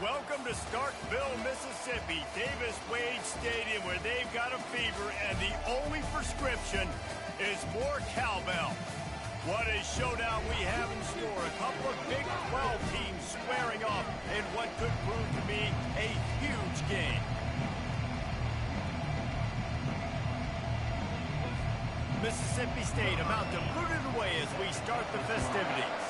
Welcome to Starkville, Mississippi, Davis Wade Stadium, where they've got a fever, and the only prescription is more cowbell. What a showdown we have in store. A couple of Big 12 teams squaring off in what could prove to be a huge game. Mississippi State about to boot it away as we start the festivities.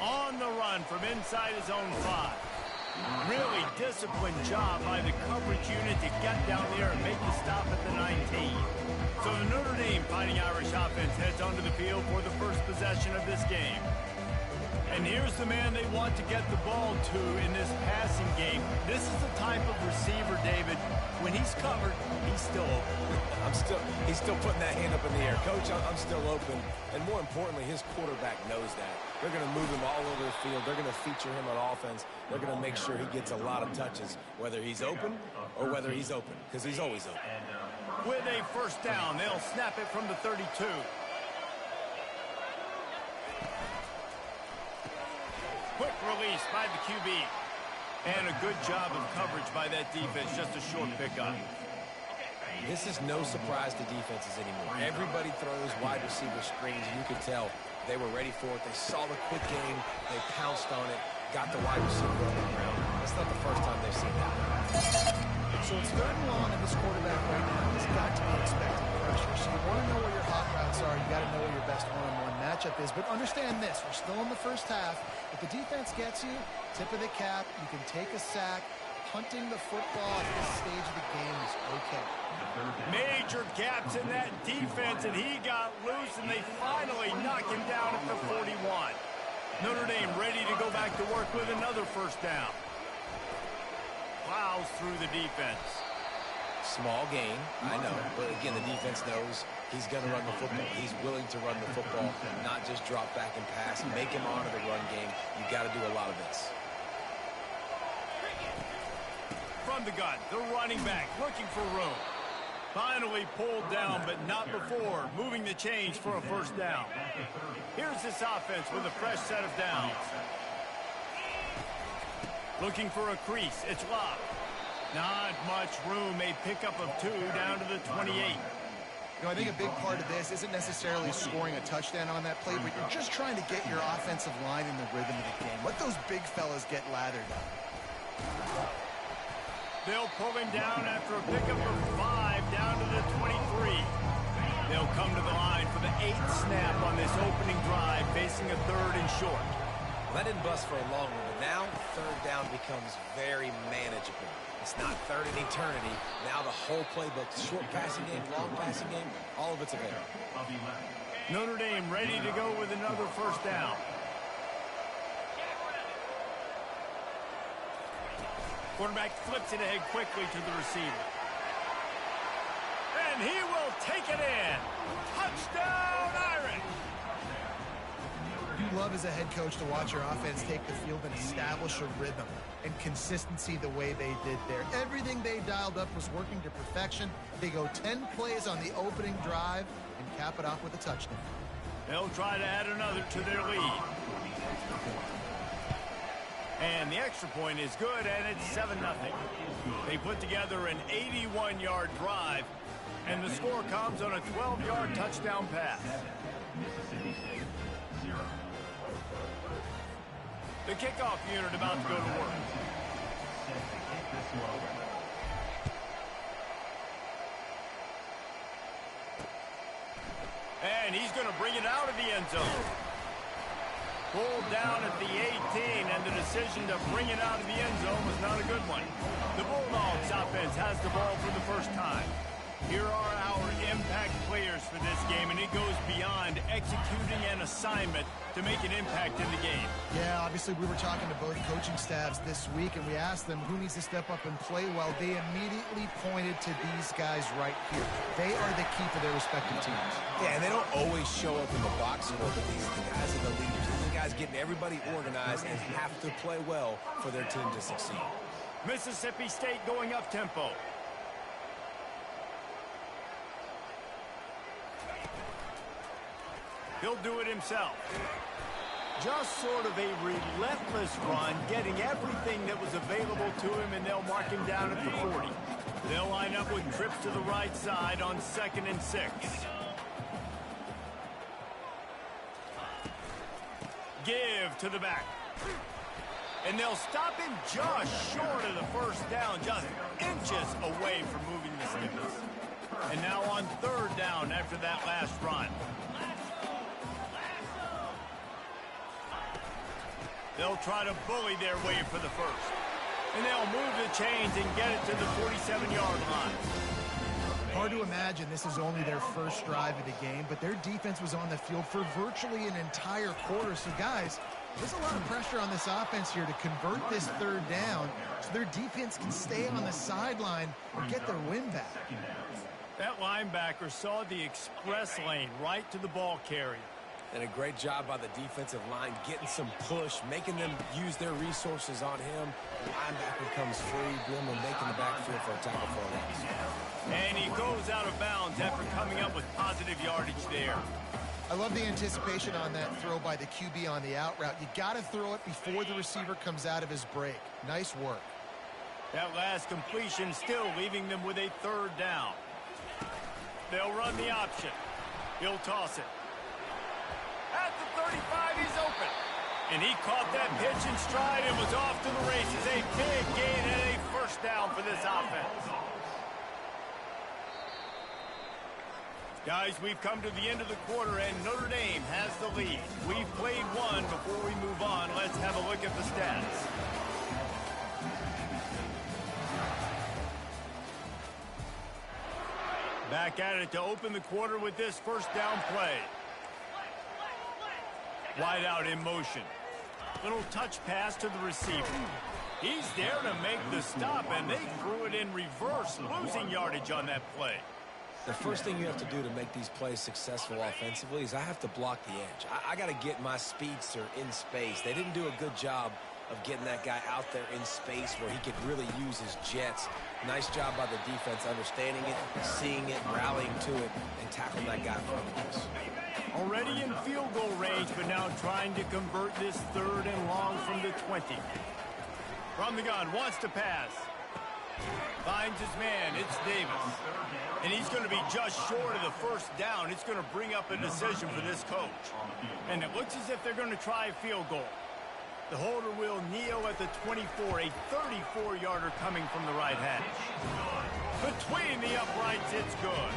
On the run from inside his own 5. Really disciplined job by the coverage unit to get down there and make the stop at the 19. So the Notre Dame Fighting Irish offense heads onto the field for the first possession of this game. And here's the man they want to get the ball to in this passing game. This is the type of receiver, David, when he's covered, he's still open. He's still putting that hand up in the air. Coach, I'm still open. And more importantly, his quarterback knows that. They're going to move him all over the field. They're going to feature him on offense. They're going to make sure he gets a lot of touches, whether he's open or whether he's open, because he's always open. With a first down, they'll snap it from the 32. Quick release by the QB. And a good job of coverage by that defense, just a short pickup. This is no surprise to defenses anymore. Everybody throws wide receiver screens, and you could tell they were ready for it. They saw the quick game. They pounced on it, got the wide receiver on the ground. That's not the first time they've seen that. So it's 3rd and long, and this quarterback right now has got to be expecting pressure. So you want to know where your hot routes are. You got to know where your best one-on-one matchup is. But understand this, we're still in the first half. If the defense gets you, tip of the cap, you can take a sack. Punting the football at this stage of the game is okay. Major gaps in that defense, and he got loose, and they finally knock him down at the 41. Notre Dame ready to go back to work with another first down. Plows through the defense. Small gain, I know, but again, the defense knows he's going to run the football. He's willing to run the football, not just drop back and pass. Make him honor the run game. You got to do a lot of this. From the gun, the running back looking for room. Finally pulled down, but not before moving the chains for a first down. Here's this offense with a fresh set of downs. Looking for a crease. It's locked. Not much room. A pickup of 2 down to the 28. You know, I think a big part of this isn't necessarily scoring a touchdown on that play, but you're just trying to get your offensive line in the rhythm of the game. Let those big fellas get lathered up. They'll pull him down after a pickup of 5 down to the 23. They'll come to the line for the 8th snap on this opening drive, facing a 3rd and short. That didn't bust for a long one, but now 3rd down becomes very manageable. It's not 3rd and eternity. Now the whole playbook, short passing game, long passing game, all of it's available. Notre Dame ready to go with another first down. Quarterback flips it ahead quickly to the receiver. And he will take it in. Touchdown, Irish! You love as a head coach to watch your offense take the field and establish a rhythm and consistency the way they did there. Everything they dialed up was working to perfection. They go 10 plays on the opening drive and cap it off with a touchdown. They'll try to add another to their lead. And the extra point is good, and it's 7-0. They put together an 81-yard drive, and the score comes on a 12-yard touchdown pass. The kickoff unit about to go to work. And he's going to bring it out of the end zone. Pulled down at the 18, and the decision to bring it out of the end zone was not a good one. The Bulldogs offense has the ball for the first time. Here are our impact players for this game, and it goes beyond executing an assignment to make an impact in the game. Yeah, obviously we were talking to both coaching staffs this week, and we asked them who needs to step up and play well. They immediately pointed to these guys right here. They are the key for their respective teams. Yeah, and they don't always show up in the box score, but these are the guys are the leaders. These are the guys getting everybody organized and have to play well for their team to succeed. Mississippi State going up tempo. He'll do it himself. Just sort of a relentless run, getting everything that was available to him, and they'll mark him down at the 40. They'll line up with trips to the right side on 2nd and 6. Give to the back. And they'll stop him just short of the first down, just inches away from moving the sticks. And now on 3rd down after that last run. They'll try to bully their way for the first. And they'll move the chains and get it to the 47-yard line. Hard to imagine this is only their first drive of the game, but their defense was on the field for virtually an entire quarter. So, guys, there's a lot of pressure on this offense here to convert this 3rd down so their defense can stay on the sideline and get their win back. That linebacker saw the express lane right to the ball carrier. And a great job by the defensive line, getting some push, making them use their resources on him. The linebacker comes free, Grim, and making the backfield for a tackle for a loss. And he goes out of bounds after coming up with positive yardage there. I love the anticipation on that throw by the QB on the out route. You got to throw it before the receiver comes out of his break. Nice work. That last completion still leaving them with a 3rd down. They'll run the option. He'll toss it. At the 35, he's open. And he caught that pitch in stride and was off to the races. A big gain and a 1st down for this offense. Guys, we've come to the end of the quarter, and Notre Dame has the lead. We've played one. Before we move on, let's have a look at the stats. Back at it to open the quarter with this 1st down play. Wide out in motion. Little touch pass to the receiver. He's there to make the stop, and they threw it in reverse, losing yardage on that play. The first thing you have to do to make these plays successful offensively is I have to block the edge. I got to get my speedster in space. They didn't do a good job of getting that guy out there in space where he could really use his jets. Nice job by the defense understanding it, seeing it, rallying to it, and tackling that guy from the miss. Already in field goal range, but now trying to convert this 3rd and long from the 20. From the gun, wants to pass. Finds his man, it's Davis. And he's going to be just short of the 1st down. It's going to bring up a decision for this coach. And it looks as if they're going to try a field goal. The holder will kneel at the 24, a 34-yarder coming from the right hash. Between the uprights, it's good.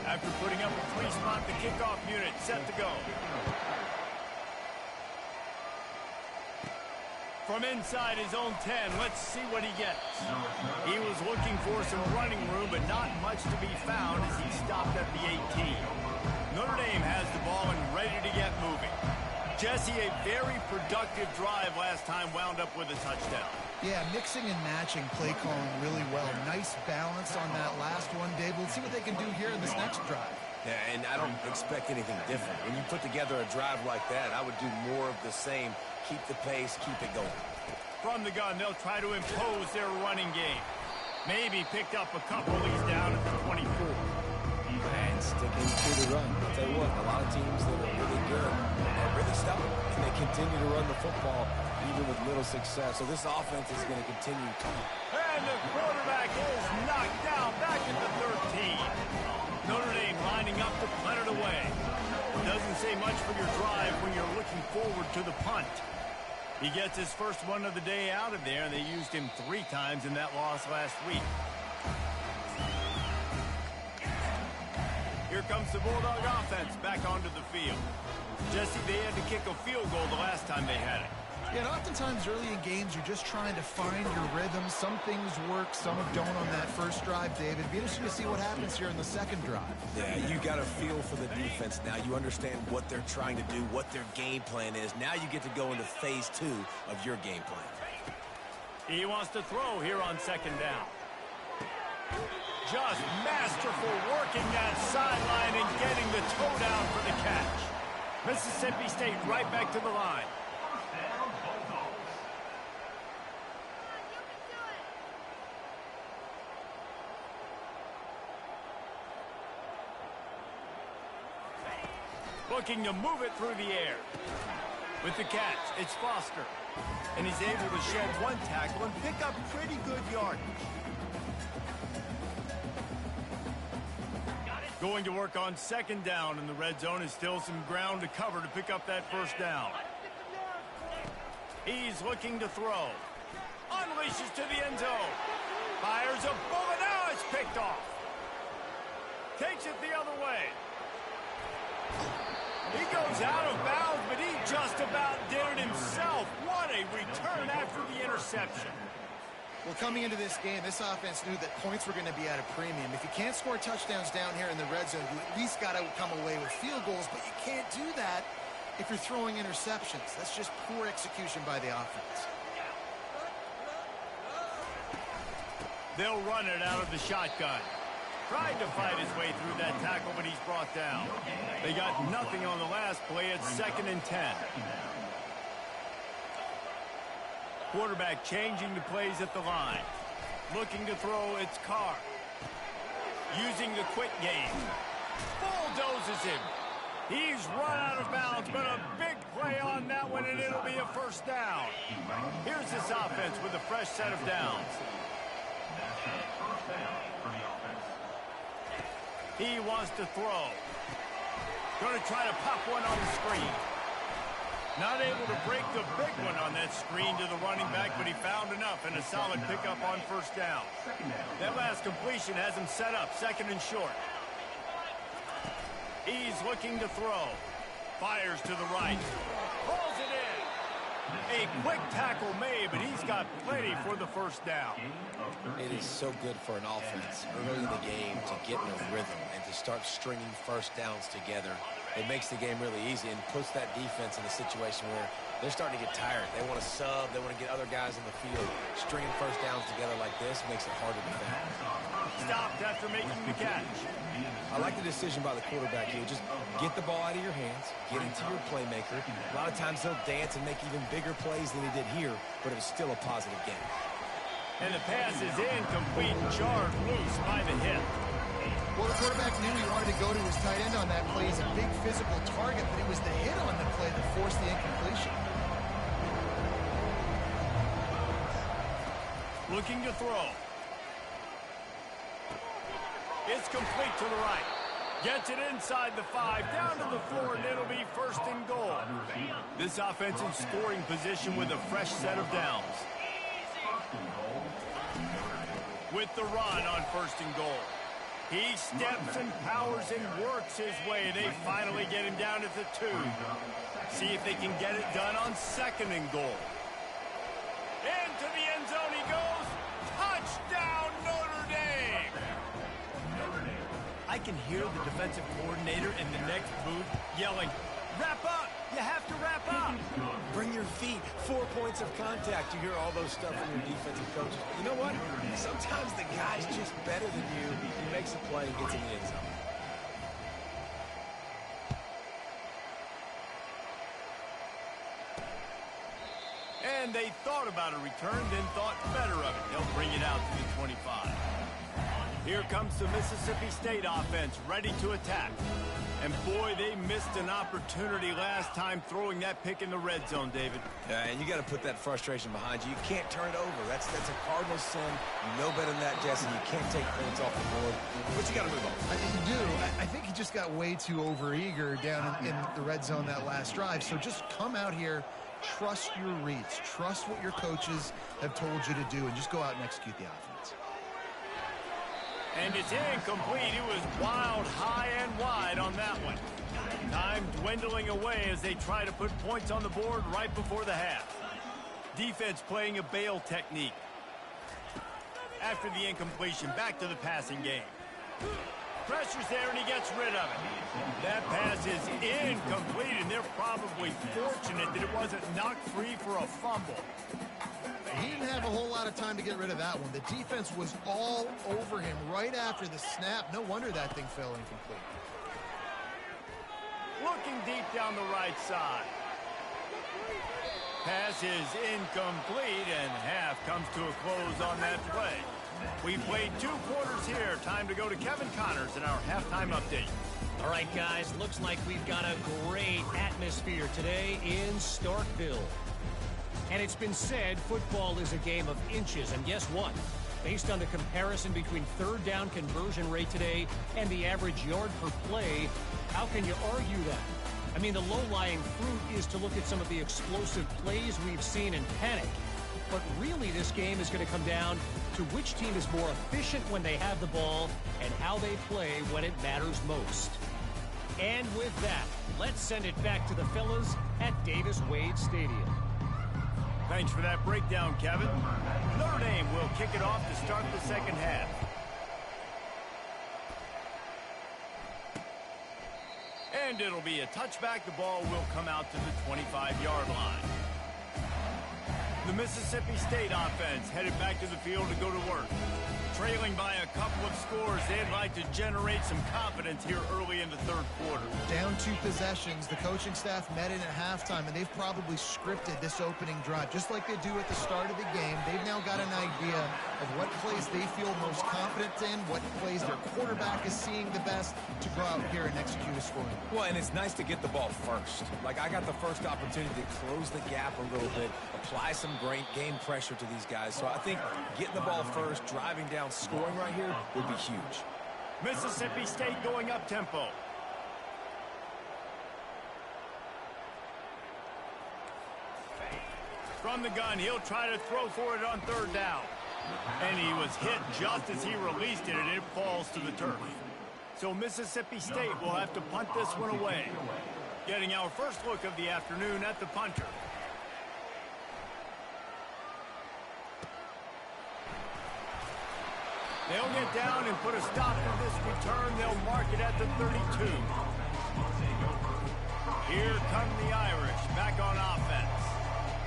After putting up a 3-spot, the kickoff unit set to go. From inside his own 10, let's see what he gets. He was looking for some running room, but not much to be found as he stopped at the 18. Notre Dame has the ball and ready to get moving. Jesse, a very productive drive last time, wound up with a touchdown. Yeah, mixing and matching play calling really well. Nice balance on that last one, Dave. Let's see what they can do here in this next drive. Yeah, and I don't expect anything different. When you put together a drive like that, I would do more of the same. Keep the pace, keep it going. From the gun, they'll try to impose their running game. Maybe picked up a couple of these down at the 24. And sticking to the run. I'll tell you what, a lot of teams that are really good are really stubborn, and they continue to run the football even with little success. So this offense is going to continue to. And the quarterback is knocked down back at the 13. Notre Dame lining up to punt it away. Doesn't say much for your drive when you're looking forward to the punt. He gets his first one of the day out of there, and they used him 3 times in that loss last week. Here comes the Bulldog offense back onto the field. Jesse, they had to kick a field goal the last time they had it. Yeah, and oftentimes early in games, you're just trying to find your rhythm. Some things work, some don't on that first drive, David. It'd be interesting to see what happens here in the second drive. Yeah, you got a feel for the defense now. You understand what they're trying to do, what their game plan is. Now you get to go into phase 2 of your game plan. He wants to throw here on 2nd down. Just masterful working that sideline and getting the toe down for the catch. Mississippi State right back to the line. looking to move it through the air. With the catch, it's Foster. And he's able to shed one tackle and pick up pretty good yardage. Going to work on second down in the red zone is still some ground to cover to pick up that first down. He's looking to throw. Unleashes to the end zone. Fires a bullet. Now it's picked off. Takes it the other way. He goes out of bounds, but he just about did it himself. What a return after the interception. Well, coming into this game, this offense knew that points were going to be at a premium. If you can't score touchdowns down here in the red zone, you at least got to come away with field goals, but you can't do that if you're throwing interceptions. That's just poor execution by the offense. They'll run it out of the shotgun. Tried to fight his way through that tackle, but he's brought down. They got nothing on the last play. It's 2nd and 10. Quarterback changing the plays at the line. Looking to throw, it's Carr. Using the quick game. Bulldozes him. He's run out of bounds, but a big play on that one, and it'll be a first down. Here's this offense with a fresh set of downs. He wants to throw. Going to try to pop one on the screen. Not able to break the big one on that screen to the running back, but he found enough and a solid pickup on first down. That last completion has him set up 2nd and short. He's looking to throw. Fires to the right. Pulls it in. A quick tackle made, but he's got plenty for the first down. It is so good for an offense early in the game to get in a rhythm and to start stringing first downs together. It makes the game really easy and puts that defense in a situation where they're starting to get tired. They want to sub. They want to get other guys in the field. Stringing first downs together like this makes it harder to defend. Stopped after making the catch. I like the decision by the quarterback here. Just get the ball out of your hands, get into your playmaker. A lot of times he'll dance and make even bigger plays than he did here, but it was still a positive game. And the pass is incomplete, jarred loose by the hip. Well, the quarterback knew he wanted to go to his tight end on that play. He's a big physical target, but it was the hit on the play that forced the incompletion. Looking to throw. It's complete to the right. Gets it inside the 5, down to the 4, and it'll be 1st and goal. This offense in scoring position with a fresh set of downs. With the run on 1st and goal. He steps and powers and works his way. They finally get him down at the 2. See if they can get it done on 2nd and goal. Into the end zone he goes. Touchdown, Notre Dame! I can hear the defensive coordinator in the next booth yelling, "Wrap up! You have to wrap up!" Bring your feet. 4 points of contact. You hear all those stuff from your defensive coaches. You know what? Sometimes the guy's just better than you. He makes a play and gets in the end zone. And they thought about a return, then thought better of it. They'll bring it out to the 25. Here comes the Mississippi State offense, ready to attack. And boy, they missed an opportunity last time throwing that pick in the red zone, David. Yeah, and you got to put that frustration behind you. You can't turn it over. That's a cardinal sin. You know better than that, Jesse. You can't take points off the board. But you got to move on. I think you do. I think he just got way too overeager down in the red zone that last drive. So just come out here, trust your reads, trust what your coaches have told you to do, and just go out and execute the offense. And it's incomplete. It was wild, high and wide on that one. Time dwindling away as they try to put points on the board right before the half. Defense playing a bail technique. After the incompletion, back to the passing game. Pressure's there, and he gets rid of it. That pass is incomplete, and they're probably fortunate that it wasn't knocked free for a fumble. He didn't have a whole lot of time to get rid of that one. The defense was all over him right after the snap. No wonder that thing fell incomplete. Looking deep down the right side. Pass is incomplete, and half comes to a close on that play. We played 2 quarters here. Time to go to Kevin Connors in our halftime update. All right, guys, looks like we've got a great atmosphere today in Starkville. And it's been said football is a game of inches, and guess what? Based on the comparison between third down conversion rate today and the average yard per play, how can you argue that? I mean, the low-lying fruit is to look at some of the explosive plays we've seen and panic. But really, this game is going to come down to which team is more efficient when they have the ball and how they play when it matters most. And with that, let's send it back to the fellas at Davis-Wade Stadium. Thanks for that breakdown, Kevin. Notre Dame will kick it off to start the second half. And it'll be a touchback. The ball will come out to the 25-yard line. The Mississippi State offense headed back to the field to go to work. Trailing by a couple of scores, they'd like to generate some confidence here early in the third quarter. Down 2 possessions, the coaching staff met in at halftime, and they've probably scripted this opening drive. Just like they do at the start of the game, they've now got an idea of what plays they feel most confident in, what plays their quarterback is seeing the best to go out here and execute a scoring. Well, and it's nice to get the ball first. Like, I got the first opportunity to close the gap a little bit, apply some great game pressure to these guys. So I think getting the ball first, driving down, scoring right here would be huge. Mississippi State going up tempo. From the gun, he'll try to throw for it on third down. And he was hit just as he released it, and it falls to the turf. So Mississippi State will have to punt this one away. Getting our first look of the afternoon at the punter. They'll get down and put a stop to this return. They'll mark it at the 32. Here come the Irish back on offense.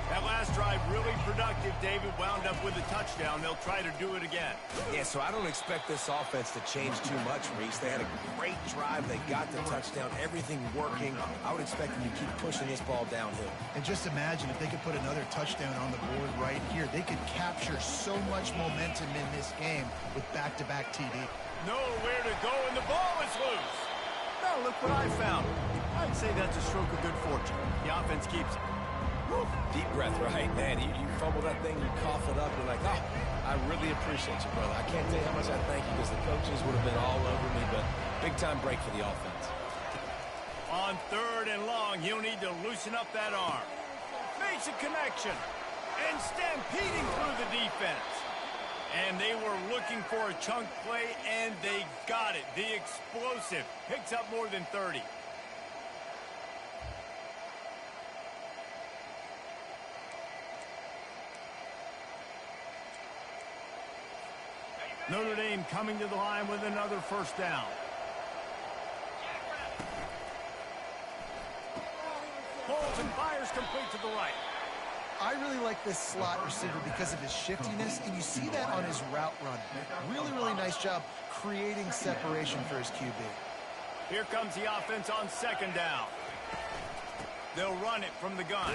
That last drive really productive. David wound up with a touchdown. They'll try to do it again. Yeah, so I don't expect this offense to change too much, Reese. They had a great drive. They got the touchdown. Everything working. I would expect them to keep pushing this ball downhill. And just imagine if they could put another touchdown on the board right here. They could capture so much momentum in this game with back-to-back TD. Nowhere to go, and the ball is loose. Now look what I found. I'd say that's a stroke of good fortune. The offense keeps it. Deep breath, right? Man, you fumble that thing, you cough it up, you're like, oh, I really appreciate you, brother. I can't tell you how much I thank you because the coaches would have been all over me, but big-time break for the offense. On third and long, he'll need to loosen up that arm. Makes a connection. And stampeding through the defense. And they were looking for a chunk play, and they got it. The explosive picks up more than 30. Notre Dame coming to the line with another first down. Pulls and fires complete to the right. I really like this slot receiver because of his shiftiness, and you see that on his route run. Really, really nice job creating separation for his QB. Here comes the offense on second down. They'll run it from the gun.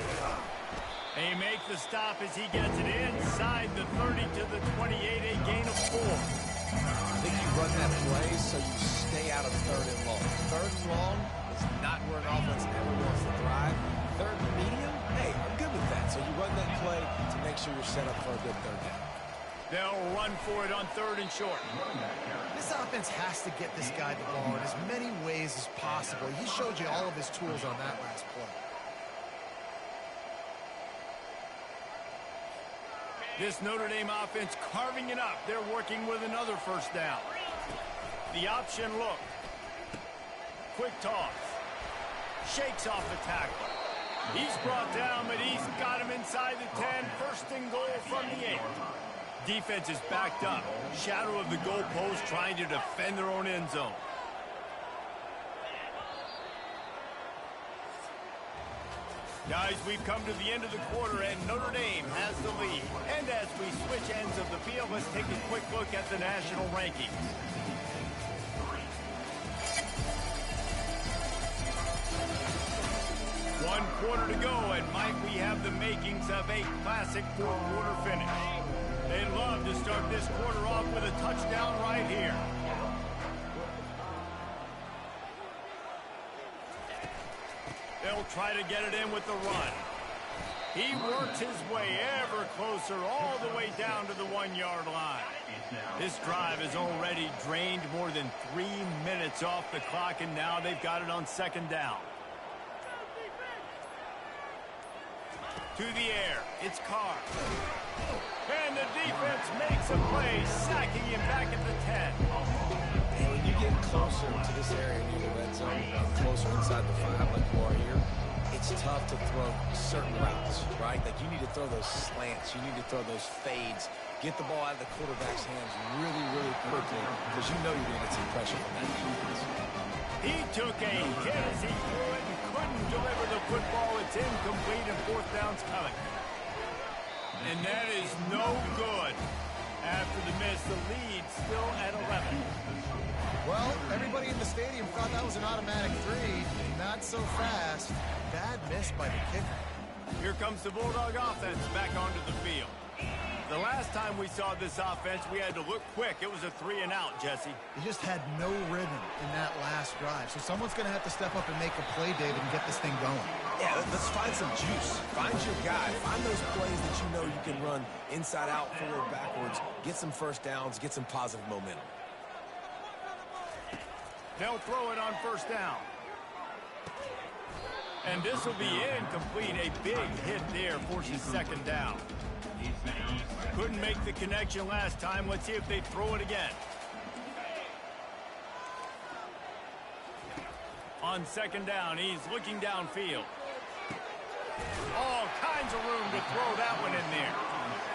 They make the stop as he gets it inside the 30 to the 28, a gain of 4. I think you run that play so you stay out of third and long. Third and long is not where an offense ever wants to thrive. Third and medium, hey, I'm good with that. So you run that play to make sure you're set up for a good third down. They'll run for it on third and short. This offense has to get this guy the ball in as many ways as possible. He showed you all of his tools on that last play. This Notre Dame offense carving it up. They're working with another first down. The option look. Quick toss. Shakes off the tackle. He's brought down, but he's got him inside the 10. First and goal from the 8. Defense is backed up. Shadow of the goalpost trying to defend their own end zone. Guys, we've come to the end of the quarter, and Notre Dame has the lead. And as we switch ends of the field, let's take a quick look at the national rankings. One quarter to go, and Mike, we have the makings of a classic fourth-quarter finish. They'd love to start this quarter off with a touchdown right here. They'll try to get it in with the run. He works his way ever closer all the way down to the 1-yard line. This drive has already drained more than 3 minutes off the clock, and now they've got it on second down. To the air, it's Carr. And the defense makes a play, sacking him back at the 10. And when you get closer to this area near the red zone, closer inside the 5 like you are here, it's tough to throw certain routes, right? Like you need to throw those slants. You need to throw those fades. Get the ball out of the quarterback's hands really, really quickly because you know you're going to get some pressure from that defense. He took a hit as he threw it and couldn't deliver the football. It's incomplete and fourth down's coming. And that is no good. After the miss, the lead still at 11. Well, everybody in the stadium thought that was an automatic 3. Not so fast. Bad miss by the kicker. Here comes the Bulldog offense back onto the field. The last time we saw this offense, we had to look quick. It was a 3-and-out, Jesse. He just had no rhythm in that last drive. So someone's going to have to step up and make a play, David, and get this thing going. Yeah, let's find some juice. Find your guy. Find those plays that you know you can run inside out, forward, backwards. Get some first downs. Get some positive momentum. They'll throw it on first down. And this will be incomplete. A big hit there forces second down. Couldn't make the connection last time. Let's see if they throw it again. On second down, he's looking downfield. All kinds of room to throw that one in there.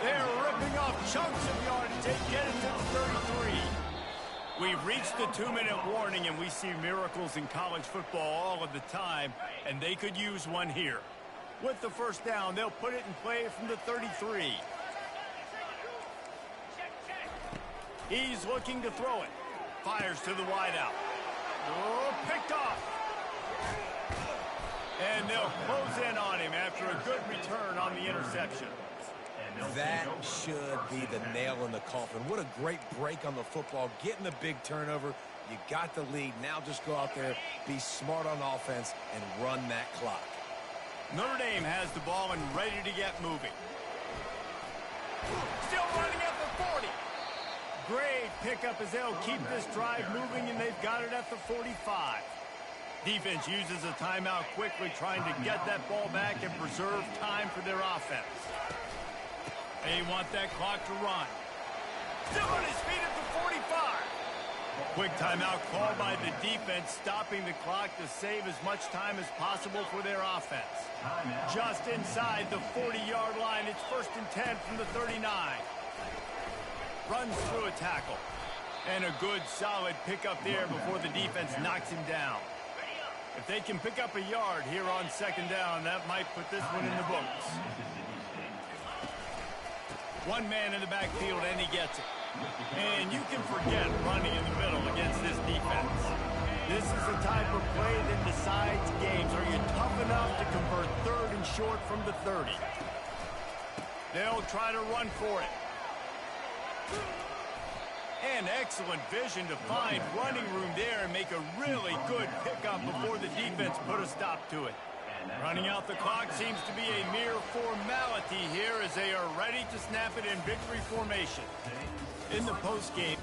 They're ripping off chunks of yardage. They get it to the 33. We've reached the 2-minute warning, and we see miracles in college football all of the time, and they could use one here. With the first down, they'll put it in play from the 33. He's looking to throw it. Fires to the wideout. Oh, picked off. And they'll close in on him after a good return on the interception. That should be the nail in the coffin. What a great break on the football. Getting the big turnover. You got the lead. Now just go out there, be smart on offense, and run that clock. Notre Dame has the ball and ready to get moving. Still running at the 40. Great pickup as they'll keep this drive moving, and they've got it at the 45. Defense uses a timeout quickly, trying to get that ball back and preserve time for their offense. They want that clock to run. Still on his feet at the 45. Quick timeout called by the defense, stopping the clock to save as much time as possible for their offense. Just inside the 40-yard line, it's 1st and 10 from the 39. Runs through a tackle. And a good, solid pickup there before the defense knocks him down. If they can pick up a yard here on second down, that might put this one in the books. One man in the backfield, and he gets it. And you can forget running in the middle against this defense. This is the type of play that decides games. Are you tough enough to convert 3rd and short from the 30? They'll try to run for it. And excellent vision to find running room there and make a really good pickup before the defense put a stop to it. Running out the clock seems to be a mere formality here as they are ready to snap it in victory formation. In the postgame,